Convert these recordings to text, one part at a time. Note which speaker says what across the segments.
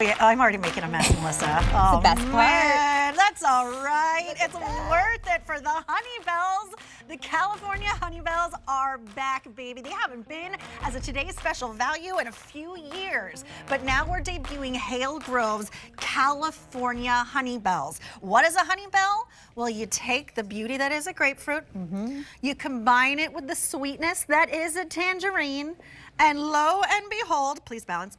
Speaker 1: Yeah, I'm already making a mess, Melissa.
Speaker 2: Oh, the best
Speaker 1: man, that's all right. It's worth it for the Honeybells. The California Honeybells are back, baby. They haven't been as a today's special value in a few years, but now we're debuting Hale Grove's California Honeybells. What is a Honeybell? Well, you take the beauty that is a grapefruit, you combine it with the sweetness that is a tangerine, and lo and behold, please balance,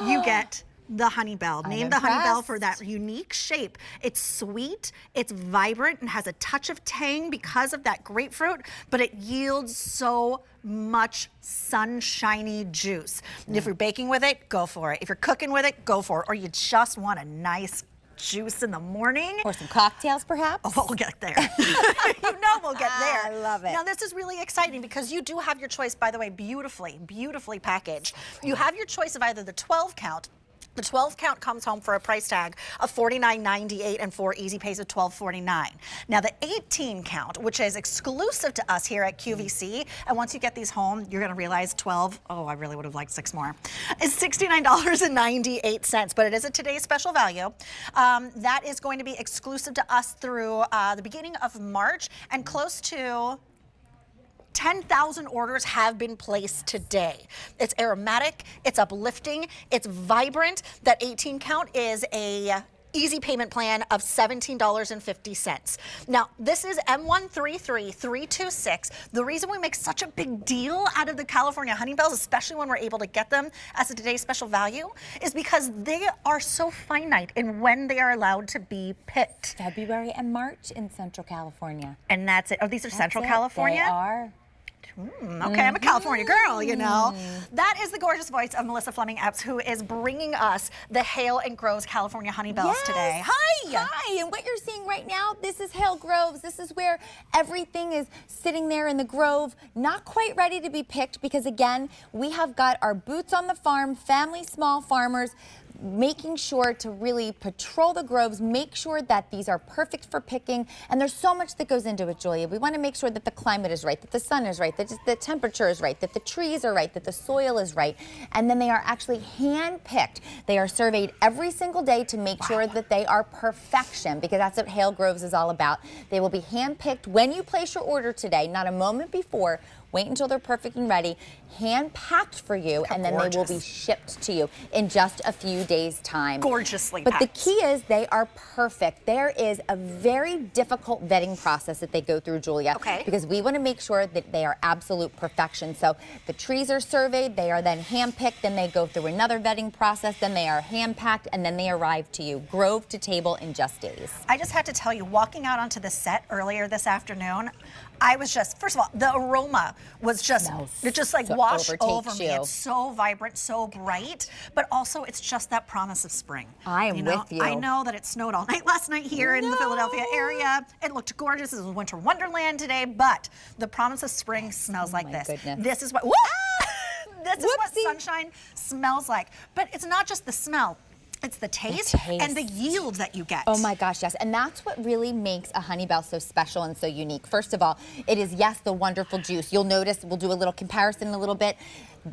Speaker 1: you get the Honeybell. Named the Honeybell for that unique shape. It's sweet, it's vibrant, and has a touch of tang because of that grapefruit, but it yields so much sunshiny juice. And if you're baking with it, go for it. If you're cooking with it, go for it. Or you just want a nice juice in the morning.
Speaker 2: Or some cocktails, perhaps?
Speaker 1: Oh, we'll get there. You know we'll get there.
Speaker 2: I love it.
Speaker 1: Now, this is really exciting because you do have your choice, by the way, beautifully packaged. You have your choice of either the 12 count. The 12 count comes home for a price tag of $49.98 and 4 easy pays of $12.49. Now the 18 count, which is exclusive to us here at QVC, and once you get these home, you're gonna realize 12, oh, I really would have liked 6 more, is $69.98, but it is a today's special value. That is going to be exclusive to us through the beginning of March, and close to 10,000 orders have been placed today. It's aromatic, it's uplifting, it's vibrant. That 18 count is a easy payment plan of $17.50. Now, this is M133326. The reason we make such a big deal out of the California Honeybells, especially when we're able to get them as a today's special value, is because they are so finite in when they are allowed to be picked.
Speaker 2: February and March in Central California.
Speaker 1: And that's it. Oh, these are Central California?
Speaker 2: They are.
Speaker 1: Okay, I'm a California girl, you know. That is the gorgeous voice of Melissa Fleming Epps, who is bringing us the Hale and Grove's California Honeybells today. Hi!
Speaker 2: Hi, and what you're seeing right now, this is Hale Grove's. This is where everything is sitting there in the grove, not quite ready to be picked because, again, we have got our boots on the farm, family small farmers, making sure to really patrol the groves, make sure that these are perfect for picking, and there's so much that goes into it, Julia. We want to make sure that the climate is right, that the sun is right, that the temperature is right, that the trees are right, that the soil is right, and then they are actually hand-picked. They are surveyed every single day to make sure that they are perfection, because that's what Hale Groves is all about. They will be hand-picked when you place your order today, not a moment before. Wait until they're perfect and ready, hand-packed for you, and then they will be shipped to you in just a few days' time.
Speaker 1: Gorgeously
Speaker 2: packed. But the key is they are perfect. There is a very difficult vetting process that they go through, Julia, because we want to make sure that they are absolute perfection. So the trees are surveyed, they are then hand-picked, then they go through another vetting process, then they are hand-packed, and then they arrive to you, grove to table in just days.
Speaker 1: I just had to tell you, walking out onto the set earlier this afternoon, I was just, first of all, the aroma was just, it just like washed over me. It's so vibrant, so bright, but also it's just that promise of spring.
Speaker 2: I am with you.
Speaker 1: I know that it snowed all night last night here in the Philadelphia area. It looked gorgeous. It was winter wonderland today, but the promise of spring smells like this. This is what, this is what sunshine smells like. But it's not just the smell. It's the taste and the yield that you get.
Speaker 2: Oh my gosh, yes. And that's what really makes a Honeybell so special and so unique. First of all, it is, yes, the wonderful juice. You'll notice, we'll do a little comparison in a little bit,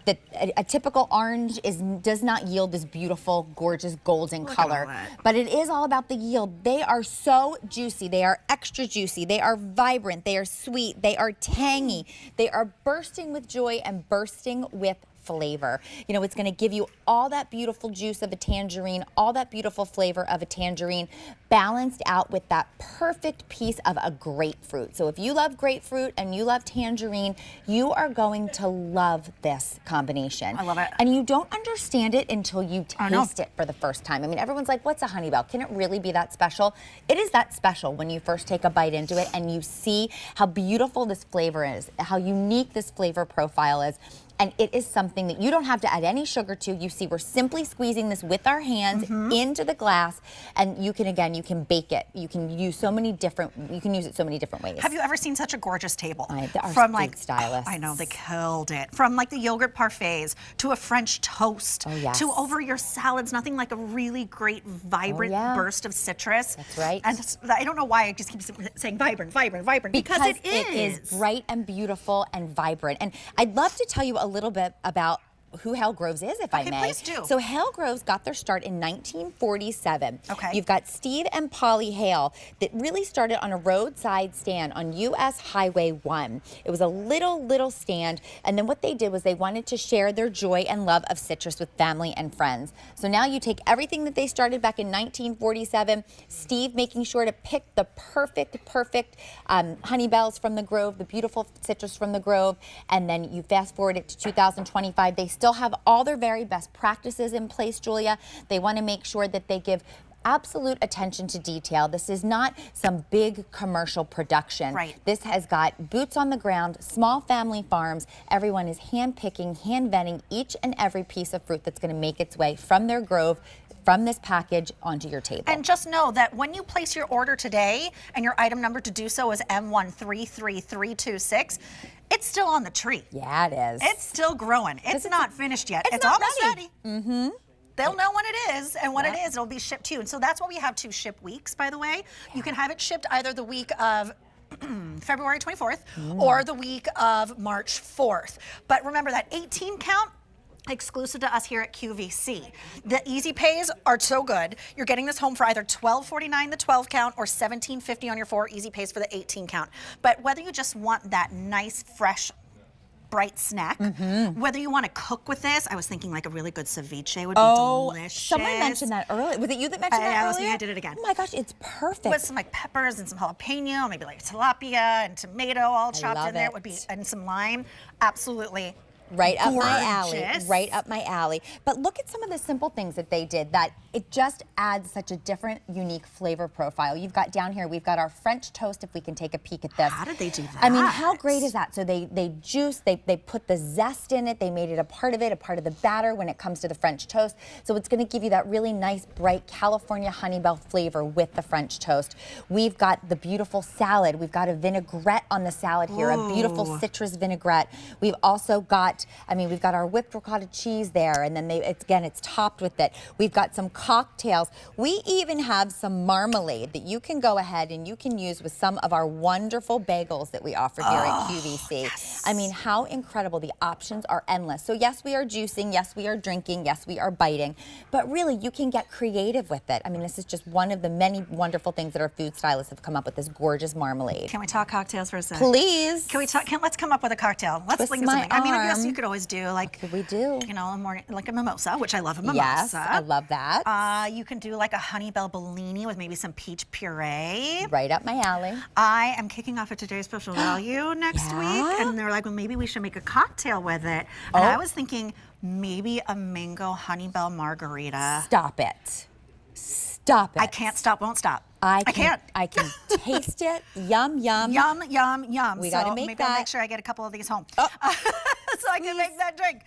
Speaker 2: that a typical orange does not yield this beautiful, gorgeous golden color. But it is all about the yield. They are so juicy. They are extra juicy. They are vibrant. They are sweet. They are tangy. They are bursting with joy and bursting with flavor. You know, it's going to give you all that beautiful juice of a tangerine, all that beautiful flavor of a tangerine, balanced out with that perfect piece of a grapefruit. So if you love grapefruit and you love tangerine, you are going to love this combination.
Speaker 1: I love it.
Speaker 2: And you don't understand it until you taste it for the first time. I mean, everyone's like, what's a Honeybell? Can it really be that special? It is that special when you first take a bite into it and you see how beautiful this flavor is, how unique this flavor profile is. And it is something that you don't have to add any sugar to. You see, we're simply squeezing this with our hands into the glass, and you can, again, you can bake it. You can use so many different, you can use it so many different ways.
Speaker 1: Have you ever seen such a gorgeous table?
Speaker 2: From like stylists.
Speaker 1: I know, they killed it. From like the yogurt parfaits to a French toast to over your salads, nothing like a really great, vibrant burst of citrus.
Speaker 2: That's right.
Speaker 1: And I don't know why I just keep saying vibrant, vibrant, vibrant, because it is
Speaker 2: bright and beautiful and vibrant. And I'd love to tell you a little bit about who Hale Groves is, if I may.
Speaker 1: Please do.
Speaker 2: So Hale Groves got their start in 1947.
Speaker 1: Okay.
Speaker 2: You've got Steve and Polly Hale that really started on a roadside stand on US Highway 1. It was a little stand, and then what they did was they wanted to share their joy and love of citrus with family and friends. So now you take everything that they started back in 1947, Steve making sure to pick the perfect Honeybells from the grove, the beautiful citrus from the grove, and then you fast forward it to 2025. They still have all their very best practices in place, Julia. They want to make sure that they give absolute attention to detail. This is not some big commercial production.
Speaker 1: Right.
Speaker 2: This has got boots on the ground, small family farms. Everyone is hand picking, hand vetting each and every piece of fruit that's going to make its way from their grove, from this package onto your table.
Speaker 1: And just know that when you place your order today and your item number to do so is M133326, it's still on the tree.
Speaker 2: Yeah, it is.
Speaker 1: It's still growing. It's not finished yet. It's
Speaker 2: not
Speaker 1: almost ready.
Speaker 2: Mm-hmm.
Speaker 1: They'll know when it is, and when it is, it'll be shipped to you. And so that's why we have 2 ship weeks, by the way. You can have it shipped either the week of February 24th or the week of March 4th. But remember that 18 count, exclusive to us here at QVC. The easy pays are so good. You're getting this home for either $12.49 the 12 count or $17.50 on your 4 easy pays for the 18 count. But whether you just want that nice, fresh, bright snack, whether you want to cook with this, I was thinking like a really good ceviche would be delicious.
Speaker 2: Someone mentioned that earlier. Was it you that mentioned that earlier?
Speaker 1: I did it again.
Speaker 2: Oh my gosh, it's perfect.
Speaker 1: With some like peppers and some jalapeno, maybe like tilapia and tomato all chopped in there. It would be, and some lime. Absolutely.
Speaker 2: Right up my alley.
Speaker 1: Gorgeous.
Speaker 2: Right up my alley. But look at some of the simple things that they did that it just adds such a different, unique flavor profile. You've got down here, we've got our French toast, if we can take a peek at this.
Speaker 1: How did they do that?
Speaker 2: I mean, how great is that? So they juiced, they put the zest in it, they made it a part of the batter when it comes to the French toast. So it's gonna give you that really nice, bright California Honeybell flavor with the French toast. We've got the beautiful salad. We've got a vinaigrette on the salad here, a beautiful citrus vinaigrette. We've also got, we've got our whipped ricotta cheese there, and then it's topped with it. We've got some cocktails. We even have some marmalade that you can go ahead and you can use with some of our wonderful bagels that we offer here at QVC.
Speaker 1: Yes.
Speaker 2: I mean, how incredible. The options are endless. So yes, we are juicing, yes, we are drinking, yes, we are biting, but really you can get creative with it. I mean, this is just one of the many wonderful things that our food stylists have come up with, this gorgeous marmalade.
Speaker 1: Can we talk cocktails for a second?
Speaker 2: Please.
Speaker 1: Can we talk? Let's come up with a cocktail. Let's
Speaker 2: Twist
Speaker 1: think of
Speaker 2: my
Speaker 1: something. I mean, I guess
Speaker 2: arm.
Speaker 1: you could always do like,
Speaker 2: What could we do?
Speaker 1: you know, like a mimosa, which I love a mimosa.
Speaker 2: Yes, I love that.
Speaker 1: You can do like a Honeybell Bellini with maybe some peach puree.
Speaker 2: Right up my alley.
Speaker 1: I am kicking off a Today's Special Value next week, and they're like, well, maybe we should make a cocktail with it. And I was thinking maybe a mango Honeybell margarita.
Speaker 2: Stop it. Stop it.
Speaker 1: I can't stop, won't stop.
Speaker 2: I
Speaker 1: can't.
Speaker 2: I can taste it. Yum, yum.
Speaker 1: Yum, yum, yum.
Speaker 2: We gotta make
Speaker 1: maybe
Speaker 2: that.
Speaker 1: I'll make sure I get a couple of these home.
Speaker 2: Oh.
Speaker 1: So I can make that drink.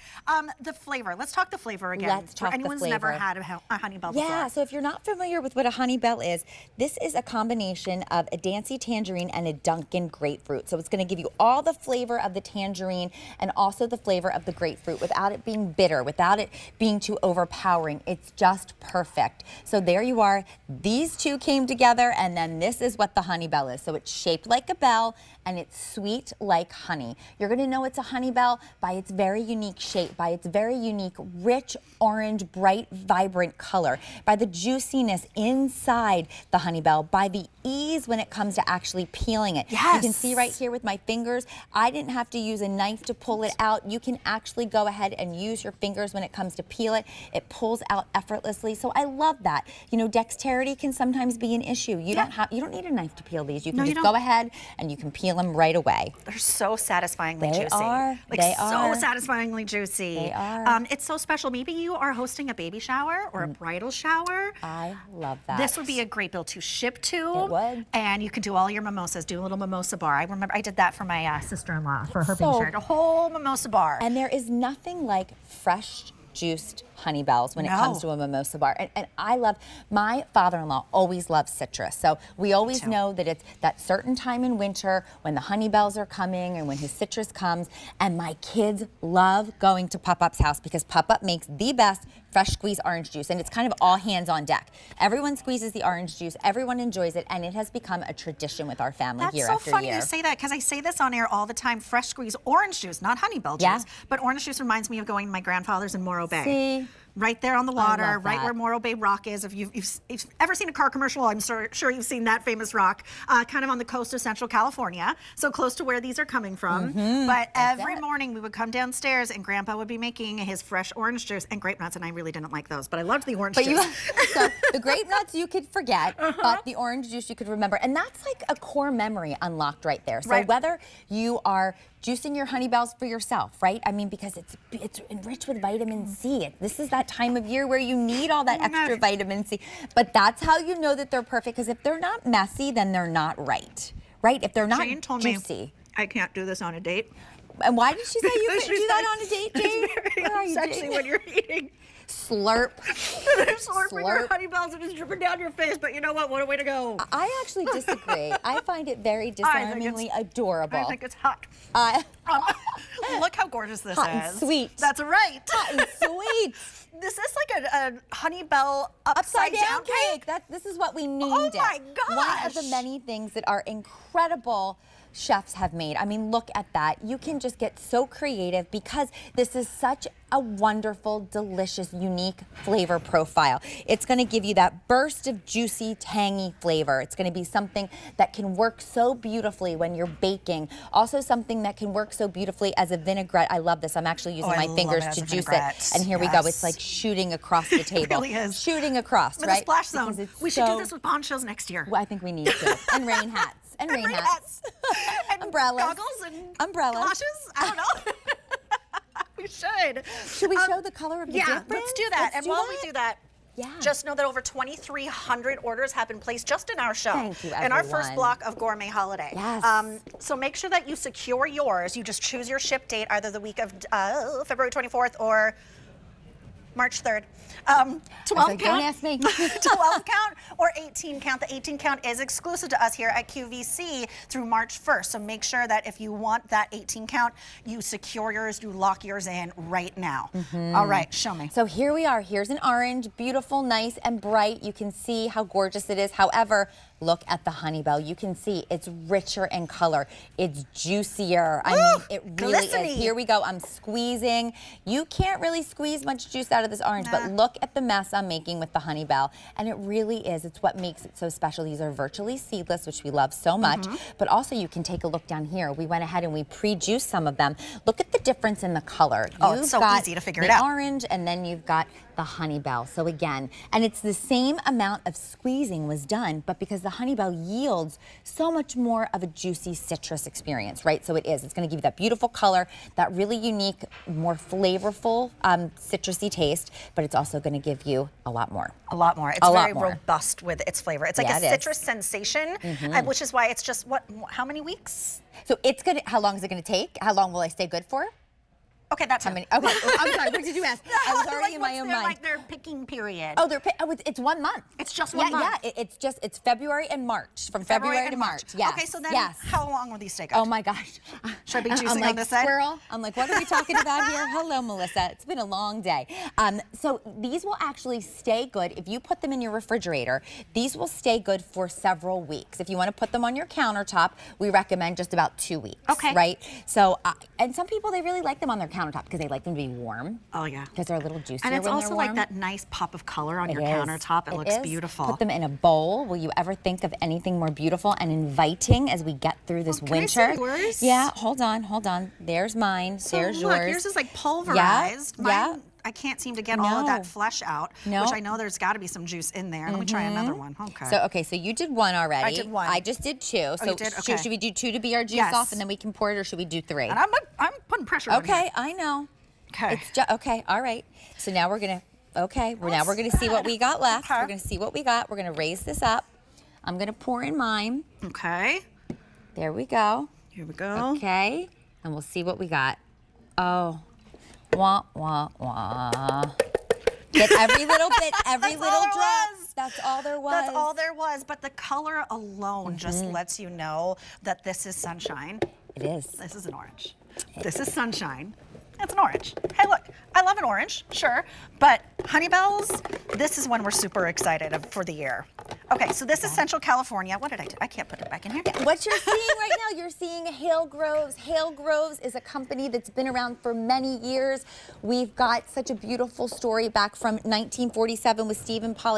Speaker 1: The flavor. Let's talk the flavor again.
Speaker 2: Let's talk
Speaker 1: for
Speaker 2: the
Speaker 1: anyone's
Speaker 2: flavor.
Speaker 1: never had a Honeybell
Speaker 2: Yeah,
Speaker 1: before.
Speaker 2: so if you're not familiar with what a Honeybell is, this is a combination of a Dancy tangerine and a Dunkin' grapefruit. So it's going to give you all the flavor of the tangerine and also the flavor of the grapefruit without it being bitter, without it being too overpowering. It's just perfect. So there you are. These two came together, and then this is what the Honeybell is. So it's shaped like a bell and it's sweet like honey. You're going to know it's a Honeybell by its very unique shape, by its very unique, rich, orange, bright, vibrant color, by the juiciness inside the Honeybell, by the ease when it comes to actually peeling it.
Speaker 1: Yes.
Speaker 2: You can see right here with my fingers, I didn't have to use a knife to pull it out. You can actually go ahead and use your fingers when it comes to peel it. It pulls out effortlessly. So I love that. You know, dexterity can sometimes be an issue. You don't need a knife to peel these. You can just go ahead and you can peel them right away.
Speaker 1: They're so satisfyingly
Speaker 2: They
Speaker 1: juicy.
Speaker 2: are.
Speaker 1: Like
Speaker 2: They
Speaker 1: so
Speaker 2: are.
Speaker 1: satisfyingly juicy.
Speaker 2: They are.
Speaker 1: It's so special. Maybe you are hosting a baby shower or a bridal shower.
Speaker 2: I love that.
Speaker 1: This would be a great bill to ship to.
Speaker 2: It would.
Speaker 1: And you can do all your mimosas. Do a little mimosa bar. I remember I did that for my sister-in-law for her baby
Speaker 2: So-
Speaker 1: shower. A whole mimosa bar.
Speaker 2: And there is nothing like fresh juiced Honeybells when it comes to a mimosa bar. And I love, my father-in-law always loves citrus. So we always know that it's that certain time in winter when the Honeybells are coming and when his citrus comes. And my kids love going to Pop-Up's house because Pop-Up makes the best fresh squeezed orange juice, and it's kind of all hands on deck. Everyone squeezes the orange juice, everyone enjoys it, and it has become a tradition with our family year after year.
Speaker 1: That's so funny you say that, because I say this on air all the time, fresh squeezed orange juice, not Honeybell juice, but orange juice reminds me of going to my grandfather's in Morro Bay.
Speaker 2: See?
Speaker 1: Right there on the water, right where Morro Bay Rock is. If you've ever seen a car commercial, I'm sure you've seen that famous rock, kind of on the coast of Central California, so close to where these are coming from. But every morning we would come downstairs and Grandpa would be making his fresh orange juice and grape nuts, and I really didn't like those, but I loved the orange juice.
Speaker 2: So the grape nuts you could forget, but the orange juice you could remember, and that's like a core memory unlocked right there. So whether you are juicing your Honeybells for yourself, right? I mean, because it's enriched with vitamin C. This is that time of year where you need all that extra vitamin C. But that's how you know that they're perfect, because if they're not messy, then they're not right? If they're not
Speaker 1: Jane told
Speaker 2: juicy.
Speaker 1: me I can't do this on a date.
Speaker 2: And why did she say you couldn't do that on a date, Jane?
Speaker 1: It's very sexy when you're eating.
Speaker 2: Slurp.
Speaker 1: Slurping your Honeybells and it's dripping down your face, but you know what a way to go.
Speaker 2: I actually disagree. I find it very disarmingly adorable.
Speaker 1: I think it's hot. Look how gorgeous this
Speaker 2: hot
Speaker 1: is.
Speaker 2: And sweet.
Speaker 1: That's right.
Speaker 2: Hot and sweet.
Speaker 1: This is like a Honeybell upside down cake.
Speaker 2: This is what we named
Speaker 1: Oh my gosh.
Speaker 2: One of the many things that our incredible chefs have made. I mean, look at that. You can just get so creative because this is such a wonderful, delicious, unique flavor profile. It's going to give you that burst of juicy, tangy flavor. It's going to be something that can work so beautifully when you're baking. Also something that can work so beautifully as a vinaigrette. I love this. I'm actually using my fingers to juice it. And here we go. It's like shooting across the table.
Speaker 1: It really is.
Speaker 2: Shooting across,
Speaker 1: with
Speaker 2: right?
Speaker 1: a splash zone. We should do this with ponchos next year.
Speaker 2: Well, I think we need to. And rain hats. And rain hats.
Speaker 1: And
Speaker 2: umbrellas.
Speaker 1: Goggles and
Speaker 2: umbrellas.
Speaker 1: Galoshes? I don't know. We should.
Speaker 2: Should we show the color of the difference?
Speaker 1: Yeah, let's do that. And while we do that,
Speaker 2: Yeah.
Speaker 1: Just know that over 2,300 orders have been placed just in our show.
Speaker 2: Thank you, everyone.
Speaker 1: In our first block of Gourmet Holiday.
Speaker 2: Yes.
Speaker 1: So make sure that you secure yours. You just choose your ship date, either the week of February 24th or March 3rd. 12 count.
Speaker 2: Don't ask me.
Speaker 1: 12 count or 18 count. The 18 count is exclusive to us here at QVC through March 1st. So make sure that if you want that 18 count, you secure yours, you lock yours in right now. All right, show me.
Speaker 2: So here we are. Here's an orange, beautiful, nice, and bright. You can see how gorgeous it is. However, look at the Honeybell. You can see it's richer in color. It's juicier. I mean, it really is. Here we go. I'm squeezing. You can't really squeeze much juice out of this orange, but look at the mess I'm making with the Honeybell. And it really is. It's what makes it so special. These are virtually seedless, which we love so much. But also you can take a look down here. We went ahead and we pre-juiced some of them. Look at the difference in the color.
Speaker 1: Oh, it's so easy to figure it out.
Speaker 2: The orange, and then you've got the Honeybell. So again, and it's the same amount of squeezing was done, but because the Honeybell yields so much more of a juicy citrus experience, right? So it is. It's going to give you that beautiful color, that really unique, more flavorful, citrusy taste, but it's also going to give you a lot more.
Speaker 1: A lot more. It's very robust with its flavor. It's like a citrus sensation, which is why it's just, how many weeks?
Speaker 2: So it's going to, how long is it going to take? How long will I stay good for?
Speaker 1: Okay, that's
Speaker 2: how many. Okay, I'm sorry. What did you ask? I was already in my own mind.
Speaker 1: Like their picking period.
Speaker 2: Oh, it's 1 month.
Speaker 1: It's just 1 month.
Speaker 2: Yeah, it's February and March, from February to March. Yes.
Speaker 1: Okay, so then how long will these stay good?
Speaker 2: Oh my gosh.
Speaker 1: Should I be juicing
Speaker 2: like,
Speaker 1: on this side?
Speaker 2: Squirrel. I'm like, what are we talking about here? Hello, Melissa. It's been a long day. So these will actually stay good if you put them in your refrigerator. These will stay good for several weeks. If you want to put them on your countertop, we recommend just about 2 weeks.
Speaker 1: Okay.
Speaker 2: Right. So and some people, they really like them on their countertop because they like them to be warm.
Speaker 1: Oh yeah.
Speaker 2: Because they're a little juicier
Speaker 1: and it's
Speaker 2: when
Speaker 1: also
Speaker 2: they're warm.
Speaker 1: like that nice pop of color on your countertop. It looks beautiful.
Speaker 2: Put them in a bowl. Will you ever think of anything more beautiful and inviting as we get through this winter?
Speaker 1: Can I see yours?
Speaker 2: Yeah, hold on. There's mine.
Speaker 1: So
Speaker 2: there's
Speaker 1: look,
Speaker 2: yours.
Speaker 1: yours is like pulverized.
Speaker 2: Yeah.
Speaker 1: Mine, I can't seem to get all of that flesh out, which I know there's got to be some juice in there. Let me try another one. Okay.
Speaker 2: So you did one already.
Speaker 1: I did one.
Speaker 2: I just did two. So
Speaker 1: you did? Okay.
Speaker 2: should we do 2 to be our juice off, and then we can pour it, or should we do 3?
Speaker 1: And I'm putting pressure on you.
Speaker 2: Okay, I know.
Speaker 1: Okay.
Speaker 2: Okay, all right. So now we're gonna, now we're gonna see what we got left. We're gonna see what we got. We're gonna raise this up. I'm gonna pour in mine.
Speaker 1: Okay.
Speaker 2: There we go.
Speaker 1: Here we go.
Speaker 2: Okay, and we'll see what we got. Oh, wah, wah, wah. Get every little bit, every
Speaker 1: That's
Speaker 2: little
Speaker 1: all there
Speaker 2: drop.
Speaker 1: was.
Speaker 2: That's all there was.
Speaker 1: That's all there was. But the color alone just lets you know that this is sunshine.
Speaker 2: It is.
Speaker 1: This is an orange. This is sunshine. It's an orange. Hey, look, I love an orange, sure, but Honeybells, this is when we're super excited for the year. Okay, so this is Central California. What did I do? I can't put it back in here.
Speaker 2: What you're seeing right now, you're seeing Hale Groves. Hale Groves is a company that's been around for many years. We've got such a beautiful story back from 1947 with Stephen Polly.